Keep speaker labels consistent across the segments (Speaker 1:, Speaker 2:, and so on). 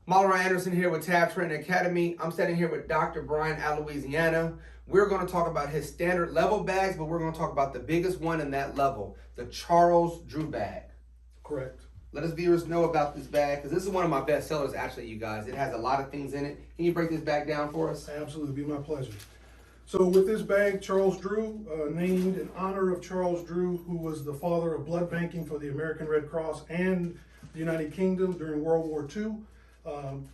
Speaker 1: Myloreal Anderson here with Tab Training Academy. I'm standing here with Dr. Brian out of Louisiana. We're going to talk about his standard level bags, but we're going to talk about the biggest one in that level, the Charles Drew bag.
Speaker 2: Correct.
Speaker 1: Let us viewers know about this bag, because this is one of my best sellers, actually, you guys. It has a lot of things in it. Can you break this bag down for us?
Speaker 2: Absolutely, be my pleasure. So with this bag, Charles Drew, named in honor of Charles Drew, who was the father of blood banking for the American Red Cross and the United Kingdom during World War II.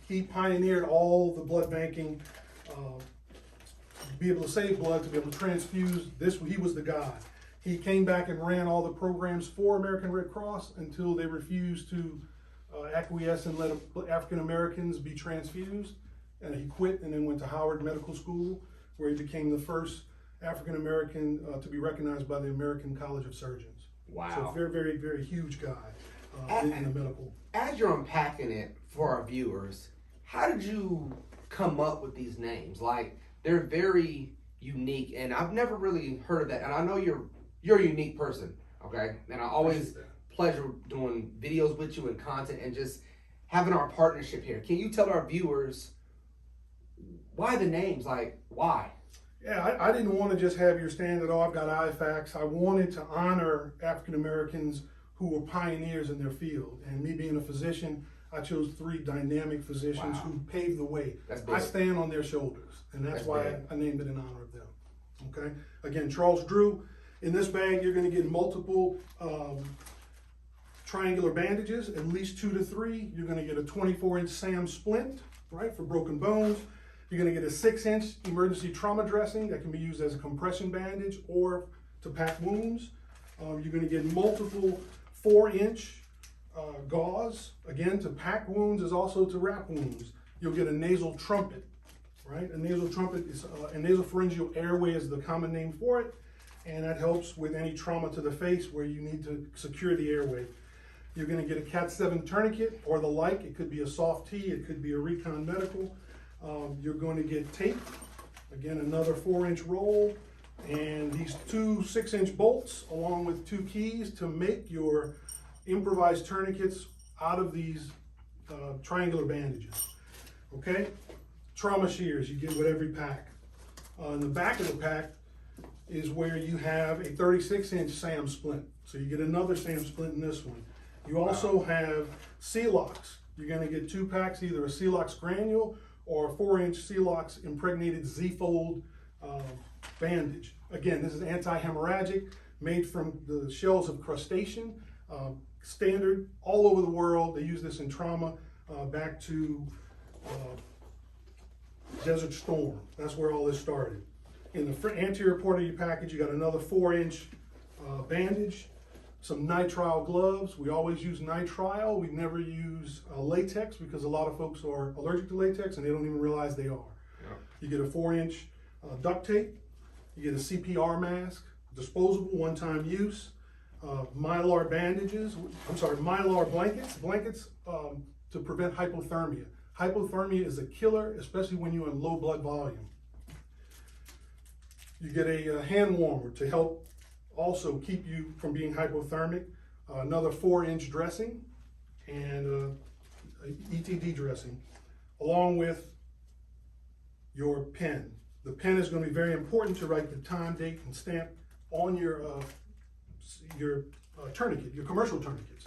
Speaker 2: He pioneered all the blood banking, to be able to save blood, to be able to transfuse. He was the guy. He came back and ran all the programs for American Red Cross until they refused to acquiesce and let African Americans be transfused. And he quit and then went to Howard Medical School, where he became the first African American to be recognized by the American College of Surgeons.
Speaker 1: Wow.
Speaker 2: So very, very, very huge guy in the medical.
Speaker 1: As you're unpacking it for our viewers, how did you come up with these names? Like, they're very unique, and I've never really heard of that. And I know you're a unique person, okay? And I always pleasure doing videos with you and content and just having our partnership here. Can you tell our viewers why the names? Like, why?
Speaker 2: Yeah, I didn't want to just have your standard, oh, I've got IFAKs. I wanted to honor African Americans who were pioneers in their field. And me being a physician, I chose 3 dynamic physicians who paved the way. I stand on their shoulders, and that's why I named it in honor of them. Okay? Again, Charles Drew. In this bag, you're going to get multiple triangular bandages, at least 2 to 3. You're going to get a 24-inch SAM splint, right, for broken bones. You're going to get a 6-inch emergency trauma dressing that can be used as a compression bandage or to pack wounds. You're going to get multiple 4-inch gauze, again, to pack wounds as also to wrap wounds. You'll get a nasal trumpet, right? A nasal trumpet is a nasopharyngeal airway is the common name for it, and that helps with any trauma to the face where you need to secure the airway. You're going to get a Cat 7 tourniquet or the like. It could be a soft T, it could be a Recon Medical. You're going to get tape, again, another 4-inch roll, and these 2 6-inch bolts along with 2 keys to make your improvised tourniquets out of these triangular bandages. Okay? Trauma shears you get with every pack. In the back of the pack is where you have a 36-inch SAM splint. So you get another SAM splint in this one. You also have Celox. You're going to get 2 packs, either a Celox granule or a 4-inch Celox impregnated Z-fold bandage. Again, this is anti-hemorrhagic, made from the shells of crustacean. Standard all over the world. They use this in trauma back to Desert Storm. That's where all this started. In the anterior part of your package, you got another 4-inch bandage, some nitrile gloves. We always use nitrile. We never use latex because a lot of folks are allergic to latex and they don't even realize they are. Yeah. You get a 4-inch duct tape. You get a CPR mask, disposable, one-time use. Mylar blankets to prevent hypothermia. Hypothermia is a killer, especially when you're in low blood volume. You get a hand warmer to help also keep you from being hypothermic. Another 4-inch dressing and ETD dressing, along with your pen. The pen is going to be very important to write the time, date, and stamp on your tourniquet, your commercial tourniquets.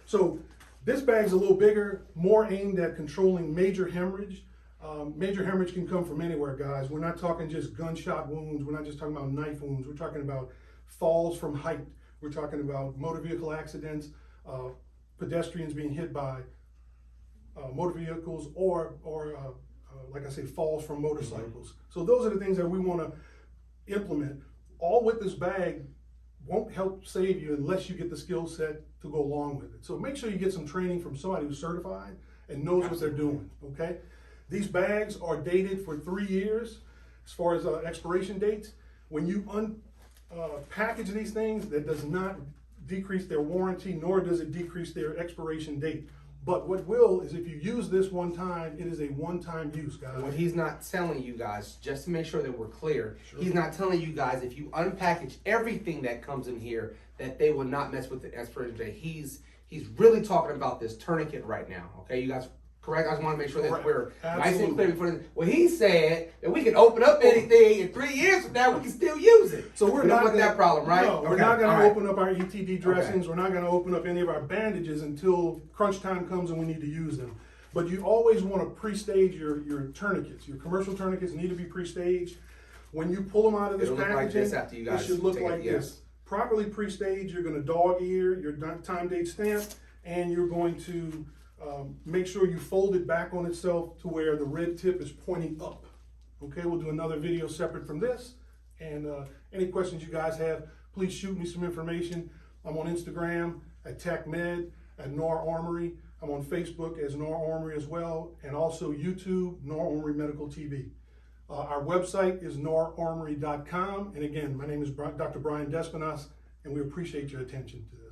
Speaker 2: So this bag's a little bigger, more aimed at controlling major hemorrhage. Major hemorrhage can come from anywhere, guys. We're not talking just gunshot wounds. We're not just talking about knife wounds. We're talking about falls from height. We're talking about motor vehicle accidents, pedestrians being hit by motor vehicles, or like I say, falls from motorcycles. So those are the things that we want to implement. All with this bag won't help save you unless you get the skill set to go along with it. So make sure you get some training from somebody who's certified and knows what they're doing, okay? These bags are dated for 3 years as far as expiration dates. When you package these things, that does not decrease their warranty, nor does it decrease their expiration date. But what will is if you use this one time, it is a one-time use, guys.
Speaker 1: What he's not telling you guys, just to make sure that we're clear, he's not telling you guys if you unpackage everything that comes in here that they will not mess with the expiration date. He's really talking about this tourniquet right now, okay? You guys correct? I just want to make sure that
Speaker 2: Correct.
Speaker 1: we're nice
Speaker 2: Absolutely.
Speaker 1: and clear before this. Well, he said that we can open up anything in 3 years from now, we can still use it.
Speaker 2: So we're
Speaker 1: We don't
Speaker 2: not
Speaker 1: want that problem, right?
Speaker 2: No, we're
Speaker 1: Okay,
Speaker 2: not going
Speaker 1: all
Speaker 2: to
Speaker 1: right.
Speaker 2: open up our ETD dressings. We're not going to open up any of our bandages until crunch time comes and we need to use them. But you always want to pre-stage your tourniquets. Your commercial tourniquets need to be pre-staged. When you pull them out of this
Speaker 1: It'll look like
Speaker 2: packaging,
Speaker 1: this after you guys
Speaker 2: it should look
Speaker 1: take it,
Speaker 2: like
Speaker 1: yes.
Speaker 2: this. Properly pre-staged, you're going to dog ear your time date stamp, and you're going to make sure you fold it back on itself to where the red tip is pointing up. Okay, we'll do another video separate from this. And any questions you guys have, please shoot me some information. I'm on Instagram at TechMed, at Noir Armory. I'm on Facebook as Noir Armory as well, and also YouTube, Noir Armory Medical TV. Our website is noirarmory.com. And again, my name is Dr. Brian Despinas, and we appreciate your attention to this.